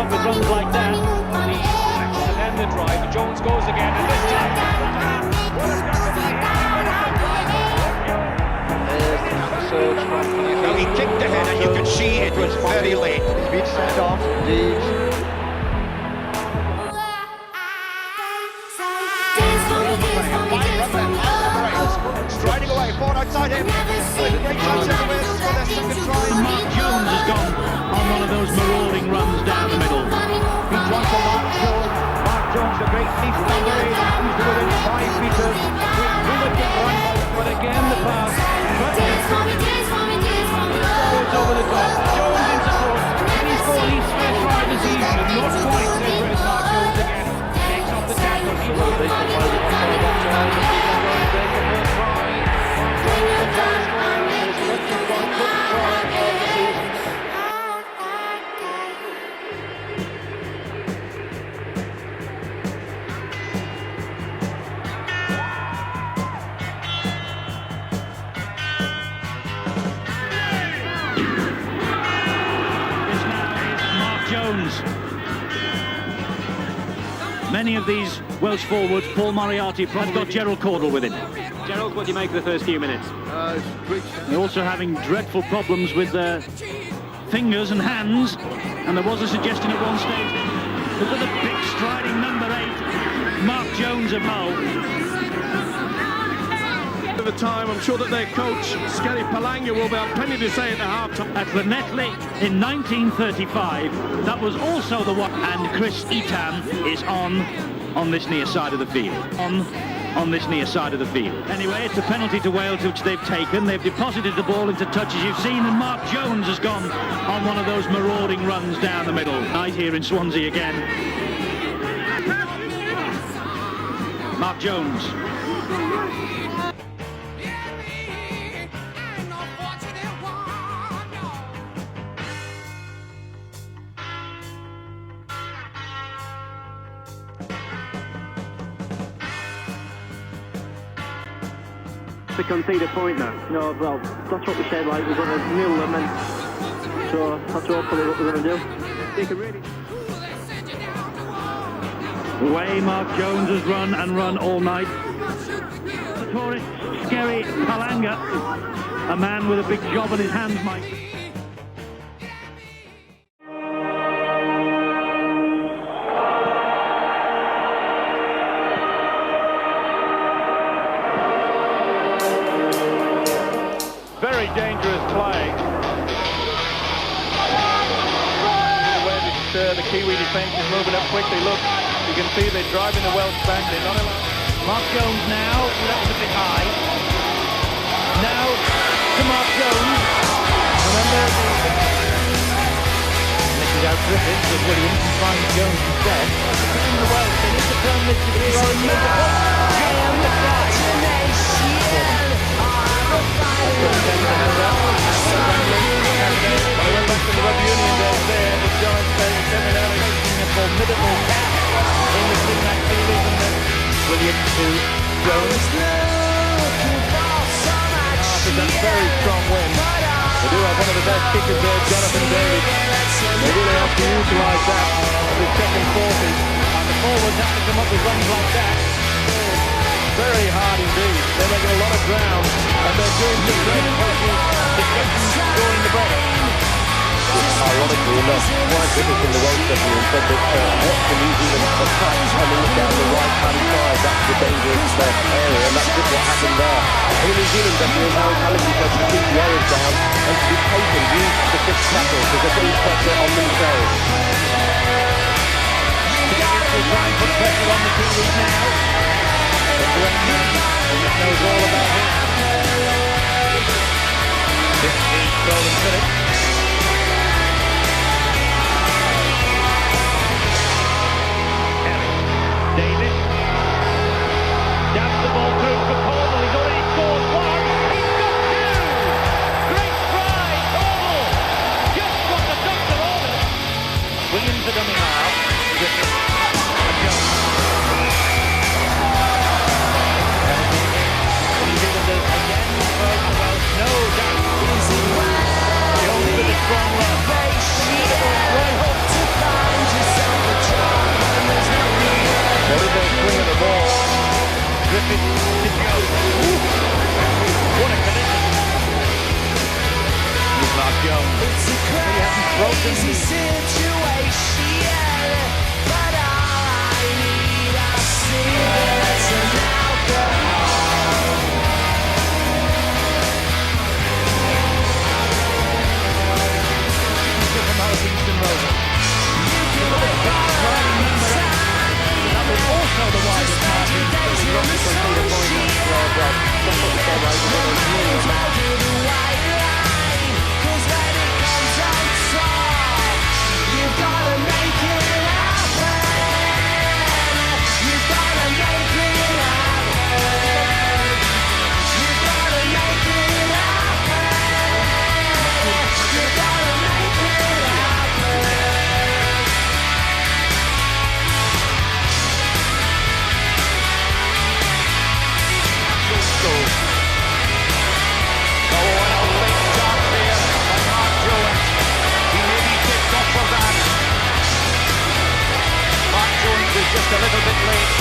start with runs like that. And then the drive. Jones goes again, and this time. Now he kicked ahead, and you could see it was very late. He's been sent off, indeed. Striding away, forward outside him. With a great chance everywhere to score their second try. Mark Jones has gone on one of those marauding runs down the middle. He's one for Mark Jones. Mark Jones, the great Neath number 8, comes to within 5 metres. Brilliant run, but again the pass. Goes over the top. Jones in support. He's going East first try this evening. Not quite, says British Mark Jones again. Takes off the tackle. He's on the Many of these Welsh forwards, Paul Moriarty, have got Gerald Caudle with him. Gerald, what do you make of the first few minutes? They're also having dreadful problems with their fingers and hands, and there was a suggestion at one stage. Look at the big striding number 8, Mark Jones of Mull. At the time, I'm sure that their coach, Skelly Palanga, will have plenty to say at the half-time. At Llanelli in 1935, that was also the one, and Chris Etam is on this near side of the field. On this near side of the field. Anyway, it's a penalty to Wales which they've taken. They've deposited the ball into touch, as you've seen, and Mark Jones has gone on one of those marauding runs down the middle. Night here in Swansea again. Mark Jones. To concede a point now. No, well, that's what we said, like, we're going to nil them, and so that's hopefully what we're going to do. They can really... The way Mark Jones has run and run all night. The tourist, Skelly Palanga, a man with a big job on his hands, Mike. Very dangerous play. Where the Kiwi defence is moving up quickly. Look, you can see they're driving the Welsh back. They're not allowed. Mark Jones now, that was a bit high. Now to Mark Jones. Remember, this is out Griffiths, but Williams can find Jones instead. In the Welsh, they need to turn this to the Jones the try. Formidable gap in the three back field, and Williams to Jones. After that very strong win, they do have one of the best kickers there, Jonathan David. They really have to utilise that as the second 40. And the forwards have to come up with runs like that. Very hard indeed. They're making a lot of ground, and they're doing some great coaching discussions during the break. Ironically enough, Brian Griffiths in the Welsh session said that what the New Zealand attack coming down the right-hand side, that's the dangerous area, and that's just what happened there. And the New Zealand definitely now Halligan said to keep Wales down and to be patient, use the fifth tackle, because they're putting pressure on themselves. Davis will try and put pressure on the Kiwis now. But Brendan knows all about it. This is Roland Phillips. Davis dabs the ball through for Caudle. He's already scored one. He's got two. Great try, Caudle. Just what the doctor ordered. Williams the dummy half. Griffiths and Jones. New Zealanders again. No doubt. Jones Jones. He hasn't broken the just a little bit late,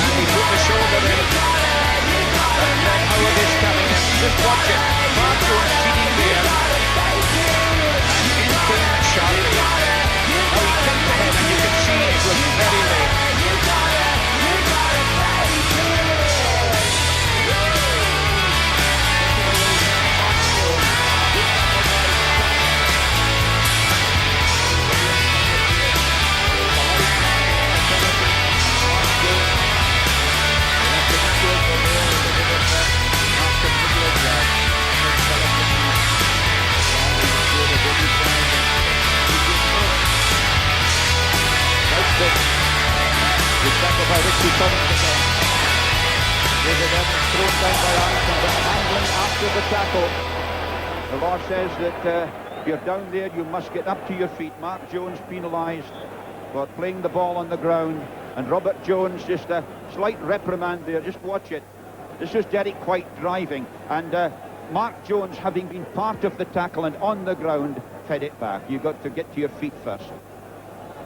and he put the shoulder in, and then Howard is coming in. Just watch it. Mark Jones cheating there, and in came Charlie. Now he kicked ahead, and you can see it was very late. By Richie Cummings again. With it then thrown down by Armstrong, but handling after the tackle. The law says that if you're down there, you must get up to your feet. Mark Jones penalised for playing the ball on the ground, and Robert Jones, just a slight reprimand there. Just watch it. This was Derek White driving, and Mark Jones, having been part of the tackle and on the ground, fed it back. You've got to get to your feet first.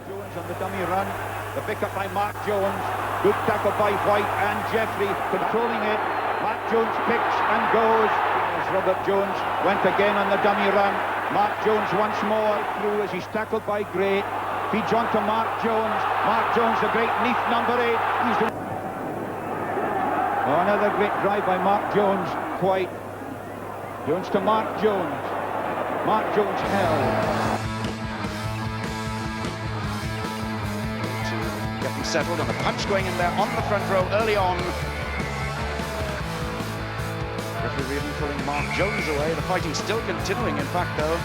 Jones on the dummy run. The pick-up by Mark Jones. Good tackle by White and Jeffrey controlling it. Mark Jones picks and goes. As Robert Jones went again on the dummy run. Mark Jones once more through as he's tackled by Gray. Feeds on to Mark Jones. Mark Jones, the great Neath number 8. He's doing... Oh, another great drive by Mark Jones. White. Jones to Mark Jones. Mark Jones held. Getting settled, and a punch going in there on the front row early on. Referee really pulling Mark Jones away. The fighting still continuing, in fact, though.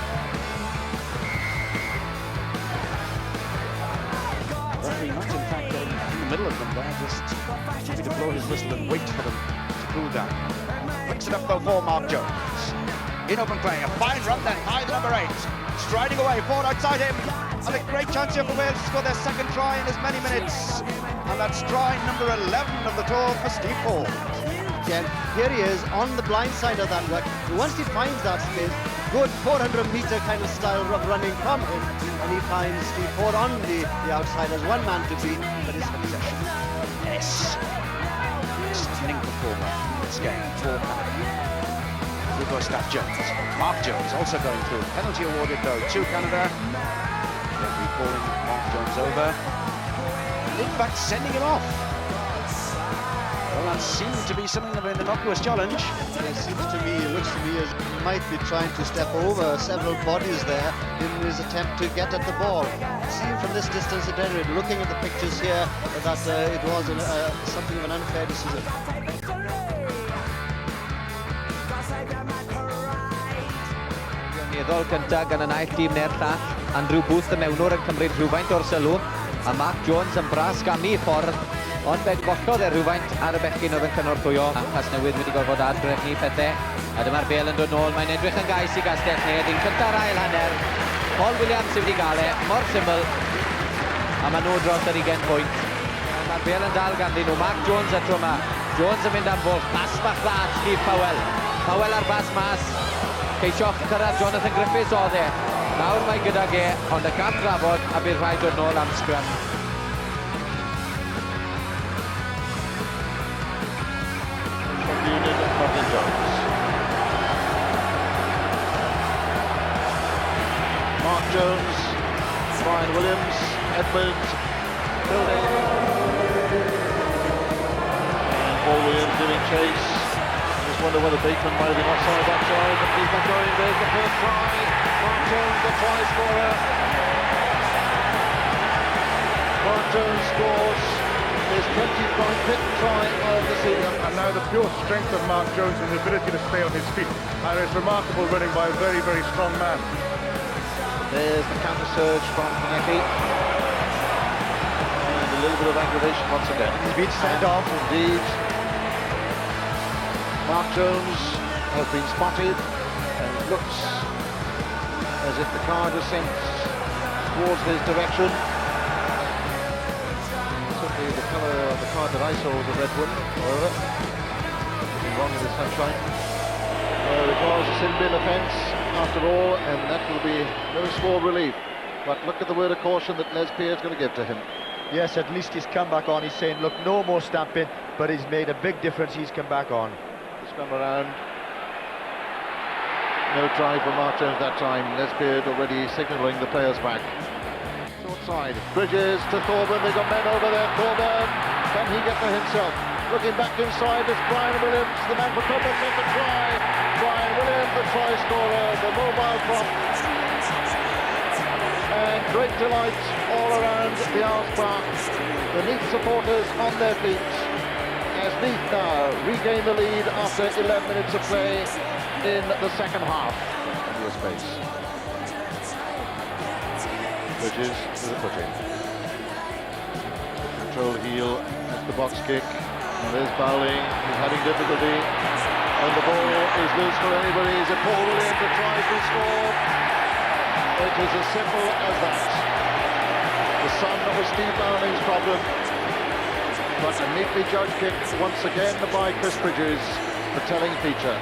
Referee might, in fact, get in the middle of them there, just happy to blow his whistle and wait for them to cool down. Picks it up, though, for Mark Jones. In open play, a fine run then by the number 8. Striding away, forward outside him. And a great chance here for Wales to score their second try in as many minutes. And that's try number 11 of the tour for Steve Ford. Again, here he is on the blind side of that ruck. Once he finds that space, good 400-meter kind of style of running from him, and he finds Steve Ford on the outside as one man to beat, but his possession. Yes. Stunning performer in this game for Canada. Hugo Staff Jones. Mark Jones also going through. Penalty awarded though to Canada. Referee calling Mark Jones over. And in fact sending him off. Well, that seemed to be something of an innocuous challenge. It seems to me, it looks to me as he might be trying to step over several bodies there in his attempt to get at the ball. Seen from this distance at any rate, looking at the pictures here, that it was something of an unfair decision. Meddwl cyntaf gan y naill tîm neu'r llall. Andrew Booth y mewnwr yn cymryd rhywfaint o'r sylw, a Mark Jones yn bras gamu ffordd, ond fe gollodd rhywfaint ar y bechgyn oedd yn cynorthwyo. Pas newydd wedi gorfod adgrefnu pethau, a dyma'r bel yn dod nôl. Mae'n edrych yn gais i Gastell Nedd. Un cyntaf ail hanner. Paul Williams sydd wedi gael mor syml, a maen nhw dros yr 20 pwynt. Mae'r bel yn dal ganddyn nhw. Mark Jones y tro yma. Jones yn mynd am fwlch. Bas bach dda at Steve Powell. Powell ar bas mas. Ceisio cyrraedd Jonathan Griffiths oedd e. Nawr mae gyda ge, ond y cap drafod, a bydd rhaid dod nôl am scrum. Jones, Brian Williams, Edmonds, building. And Paul Williams giving chase. I just wonder whether Bateman might have been offside that side, but he's not going. There's the first try. Mark Jones, the try scorer. Mark Jones scores his 25th try of the season. And now the pure strength of Mark Jones and the ability to stay on his feet. And it's remarkable running by a very, very strong man. There's the counter surge from Neath. And a little bit of aggravation once again. He's been sent off. Indeed. Mark Jones has been spotted, and it looks as if the card is sent towards his direction. Certainly the colour of the card that I saw was a red one, however. Nothing wrong with the sunshine. It was a sin bin offence after all, and that will be no small relief. But look at the word of caution that Les Pierre's going to give to him. Yes, at least he's come back on. He's saying, look, no more stamping, but he's made a big difference. He's come back on. This come around. No try for Mark Jones that time. Les Pierre already signalling the players back. Short side. Bridges to Thorburn. They've got men over there. Thorburn. Can he get there himself? Looking back inside, it's Brian Williams, the man for Thorburn, set the try. Brian Williams, the try scorer, the mobile prop. And great delight all around the Isles Park. The Neath supporters on their feet as Neath now regain the lead after 11 minutes of play in the second half. Into a space. Bridges to the footing. Control heel at the box kick. And there's Bowling, he's having difficulty. And the ball is loose for anybody. Is it Paul Williams that tries to score? It is as simple as that. The son of Steve Bowling's problem. But a neatly judged kick once again by Chris Bridges, the telling feature.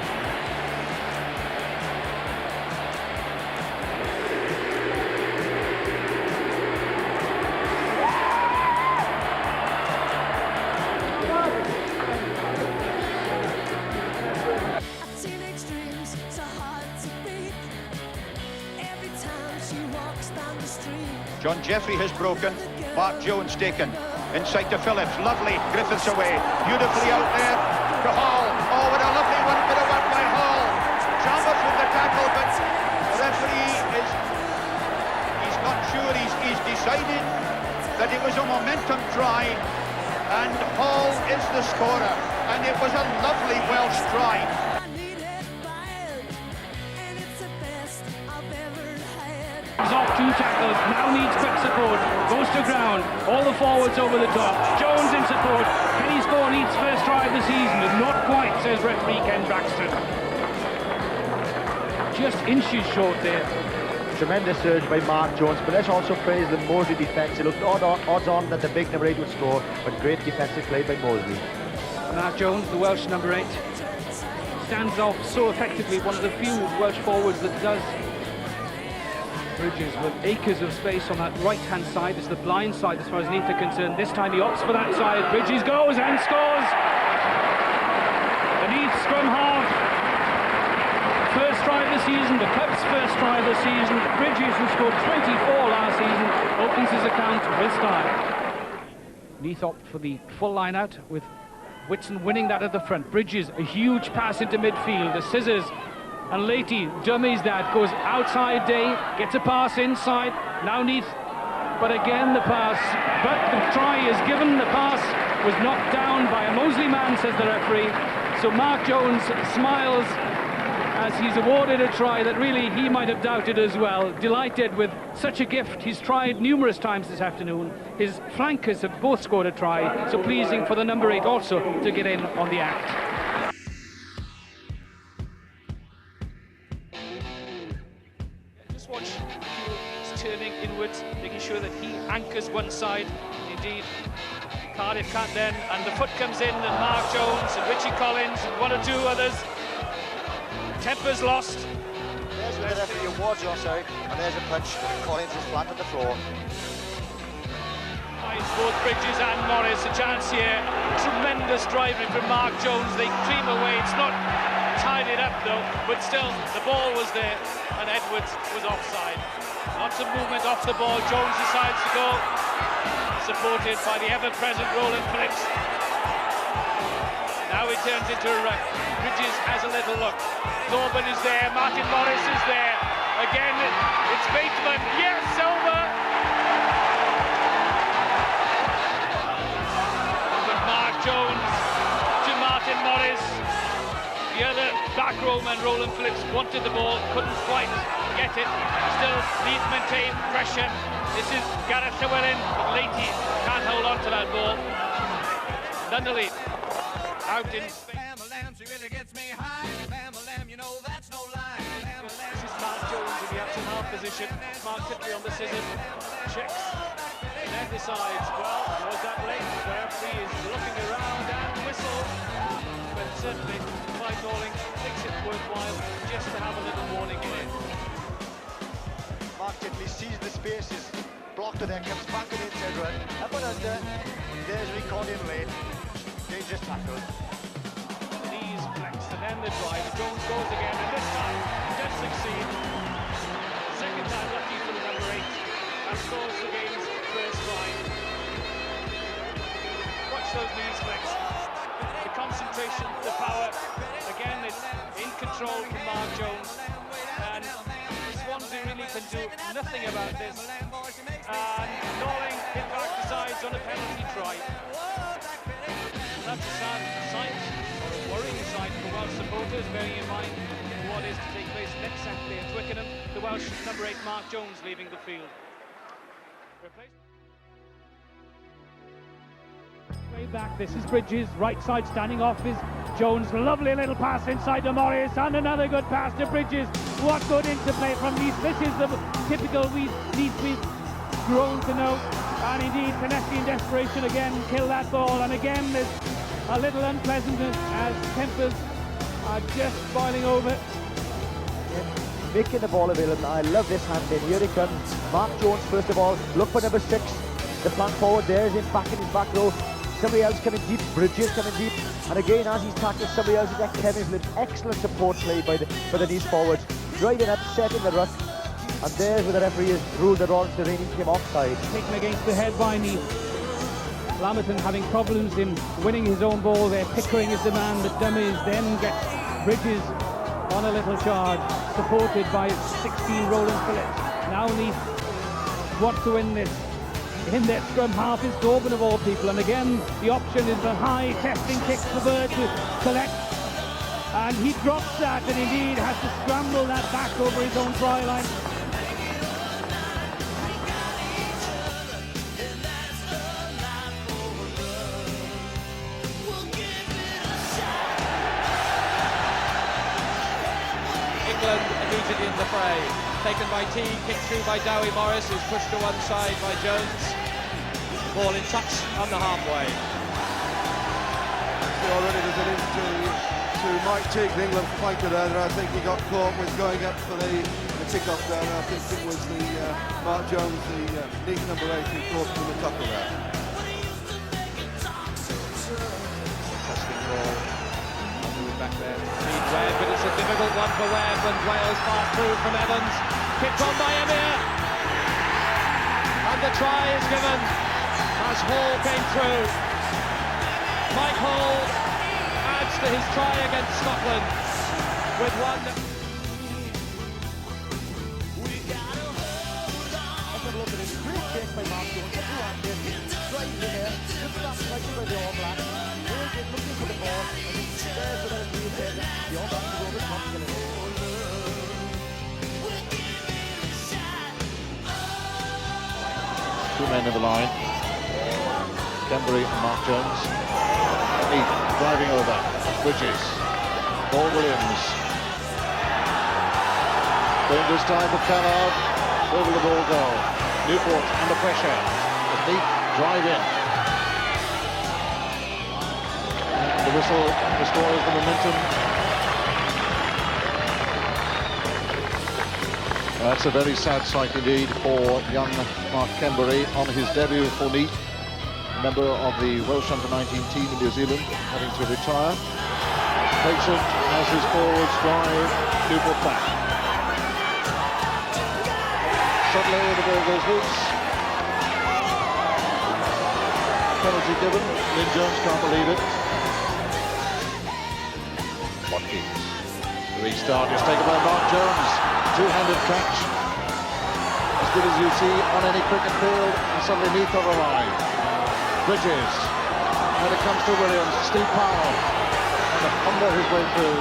John Jeffrey has broken, Mark Jones taken. Inside to Phillips, lovely, Griffiths away, beautifully out there to Hall. Oh, what a lovely one, bit of work by Hall. Chalmers with the tackle, but the referee he's not sure, he's decided that it was a momentum try, and Hall is the scorer, and it was a lovely Welsh try. He's off two tackles, now needs quick support, goes to ground, all the forwards over the top, Jones in support, can he score Neath's first try of the season? Not quite, says referee Ken Braxton. Just inches short there. Tremendous surge by Mark Jones, but let's also praise the Moseley defence. It looked odds on that the big number 8 would score, but great defensive play by Moseley. Mark Jones, the Welsh number 8, stands off so effectively, one of the few Welsh forwards that does. Bridges with acres of space on that right-hand side. It's the blind side as far as Neath are concerned. This time he opts for that side. Bridges goes and scores. The Neath scrum half. First try of the season, the club's first try of the season. Bridges, who scored 24 last season, opens his account with style. Neath opt for the full line out with Whitson winning that at the front. Bridges, a huge pass into midfield. The scissors. And Leahy dummies that, goes outside Day, gets a pass inside, now Neath, but again the pass, but the try is given, the pass was knocked down by a Moseley man, says the referee, so Mark Jones smiles as he's awarded a try that really he might have doubted as well, delighted with such a gift. He's tried numerous times this afternoon, his flankers have both scored a try, so pleasing for the number 8 also to get in on the act. Turning inwards, making sure that he anchors one side. Indeed, Cardiff can't then, and the foot comes in, and Mark Jones and Richie Collins and one or two others. Temper's lost. There's the referee awards your side, and there's a punch. Collins is flat on the floor. Both Bridges and Morris, a chance here. Tremendous driving from Mark Jones. They cream away. It's not tied it up though, but still the ball was there and Edwards was offside. Lots of movement off the ball. Jones decides to go, supported by the ever-present Roland Phillips. Now it turns into a run. Bridges has a little look. Thorburn is there, Martin Morris is there. Again, it's Bateman. Yes, over. But Mark Jones to Martin Morris. The other back rowman, Roland Phillips, wanted the ball, couldn't quite get it. Still, Neath maintained pressure. This is Gareth Llewellyn, but Leahy can't hold on to that ball. Nunley out in space. This is Mark Jones in the action half position. Mark Titley on the scissors, checks, and then decides, well, was that late? The referee is looking around and whistles. But certainly, Mike Norling thinks it's worthwhile just to have a little warning in it. Mark Titley sees the spaces, blocked to there, comes back to the inside run, up and under. There's record in late. Dangerous tackle. Knees flexed and then the drive. Jones goes again, and this time does succeed. Second time lucky for the number 8 and scores the game's first try. Watch those knees flex. The concentration, the power. Again, it's in control from Mark Jones. And Swansea really can do nothing about this. And Norling, in fact, decides on a penalty try. That's a sad sign, or a worrying sign for Welsh supporters, bearing in mind what is to take place next Saturday at Twickenham. The Welsh number 8 Mark Jones leaving the field. Way back, this is Bridges, right side standing off is Jones. Lovely little pass inside to Morris, and another good pass to Bridges. What good interplay from Neath. This is the typical Neath we've grown to know. And indeed, Konecki in desperation again kill that ball, and again there's a little unpleasantness as tempers are just boiling over. Making the ball available. I love this hand in. Here it comes. Mark Jones first of all. Look for number 6. The flank forward there is in back in his back row. Somebody else coming deep. Bridges coming deep. And again, as he's tackled somebody else, is that Kevin Flynn. Excellent support play by the Neath forwards. Driving up, setting the ruck. And there's where the referee has ruled that Lawrence Delaney came offside. Taken against the head by Neath. Lamerton having problems in winning his own ball there. Pickering is the man that dummies, then gets Bridges on a little charge, supported by 16 Roland Phillips. Now Neath wants to win this. In their scrum half is Thorburn of all people, and again the option is the high testing kick for Bird to collect. And he drops that, and indeed has to scramble that back over his own try line. Immediately in the fray, taken by T, kicked through by Dowie Morris, who's pushed to one side by Jones. Ball in touch on the halfway. See already there's an in to Mike Teague, the England flanker there. I think he got caught with going up for the kick-off there. And I think it was the Mark Jones, the Neath number 8, who caught him in the tackle there. Testing ball. Back there, Need Webb, but it's a difficult one for Webb, and Wales fast through from Evans, kicked on by Emir, and the try is given as Hall came through. Mike Hall adds to his try against Scotland with one. Let's have a look at it. Great kick by Mark Jones. Right in there. Just that right by the All Blacks. Looking for the ball. There's the All Blacks go over the top. Two men in the line. Kembury and Mark Jones. Neath driving over. Bridges. Paul Williams. Dangerous time for Callard. Where will the ball go? Newport under pressure. As Neath drive in. And the whistle destroys the momentum. That's a very sad sight indeed for young Mark Kembury on his debut for Neath, member of the Welsh under-19 team in New Zealand, having to retire. patient as his forwards drive Newport back. Suddenly the ball goes loose. Penalty given. Lynn Jones can't believe it. Watkins. The restart is taken by Mark Jones. Two-handed catch. As good as you see on any cricket field. And suddenly Neath have arrived. Bridges. And it comes to Williams. Steve Powell. And to fumble his way through.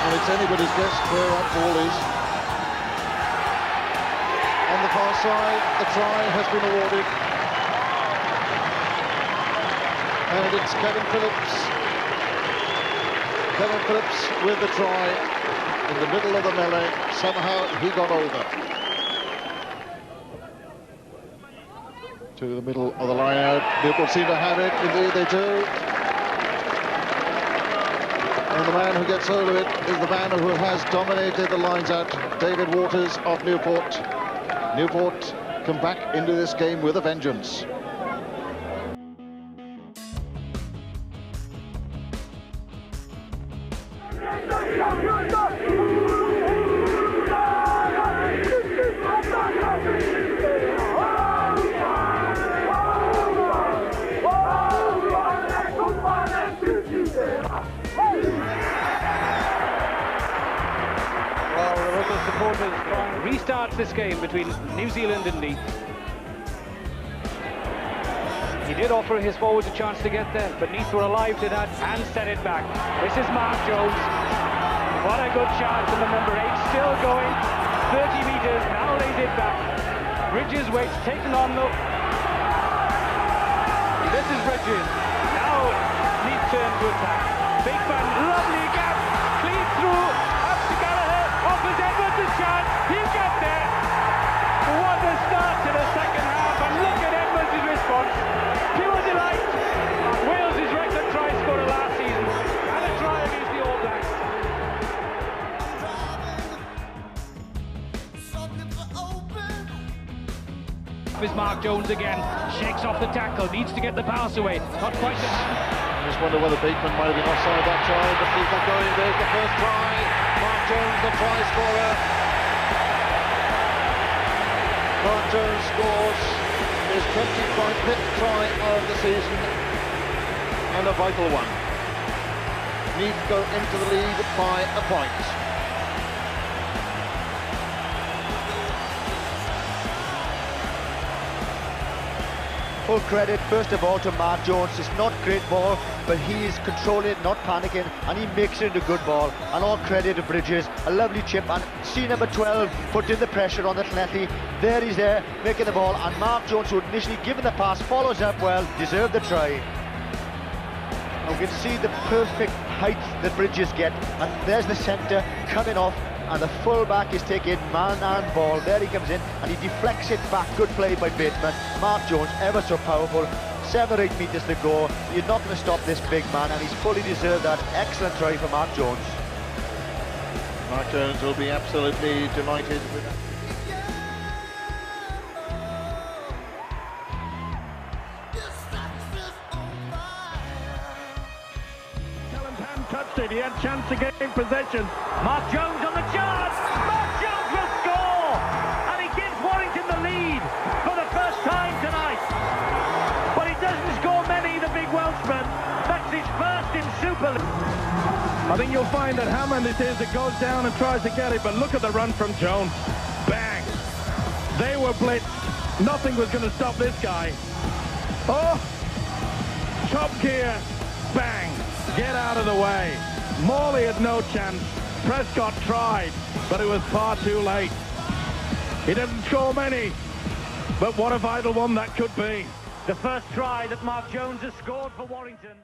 And it's anybody's guess where that ball is. On the far side, the try has been awarded. And it's Kevin Phillips. Kevin Phillips with the try in the middle of the melee. Somehow he got over. To the middle of the line out. Newport seem to have it. Indeed they do. And the man who gets hold of it is the man who has dominated the lines out, David Waters of Newport. Newport come back into this game with a vengeance. Restarts this game between New Zealand and Neath. He did offer his forwards a chance to get there, but Neath were alive to that and set it back. This is Mark Jones. What a good chance, and the number 8 still going. 30 metres, now lays it back. Bridges waits, taken on though. This is Bridges. Now Neath turn to attack. Big man, lovely gap, clean through, up to Gallagher, offers Edwards a chance. He'll get there. What a start to the second half, and look at Edwards' response. Pure delight. Wales' record try scorer last season, and a try against the All Blacks. Is Mark Jones again, shakes off the tackle, needs to get the pass away, not quite the hand. I just wonder whether Bateman might have been offside that try, but he's not going. There's the first try. Mark Jones, the try scorer. Mark Jones scores his 25th try of the season, and a vital one. Neath go into the lead by a point. Full credit, first of all, to Mark Jones. It's not great ball, but he is controlling, not panicking, and he makes it into good ball. And all credit to Bridges, a lovely chip, and see number 12 putting the pressure on the Neath. There he's there, making the ball, and Mark Jones, who initially given the pass, follows up well, deserved the try. And we can see the perfect height that Bridges get, and there's the centre coming off, and the full-back is taking man and ball. There he comes in, and he deflects it back. Good play by Bateman. Mark Jones, ever so powerful. 7 or 8 metres to go. You're not going to stop this big man, and he's fully deserved that. Excellent try for Mark Jones. Mark Jones will be absolutely delighted with that. Touched it, he had chance to gain possession. Mark Jones on the charge. Mark Jones will score, and he gives Warrington the lead for the first time tonight. But he doesn't score many, the big Welshman. That's his first in Super League. I think you'll find that Hammond it is that goes down and tries to get it, but look at the run from Jones. Bang! They were blitzed. Nothing was going to stop this guy. Oh! Top gear. Bang! Get out of the way. Morley had no chance. Prescott tried, but it was far too late. He didn't score many, but what a vital one that could be. The first try that Mark Jones has scored for Warrington.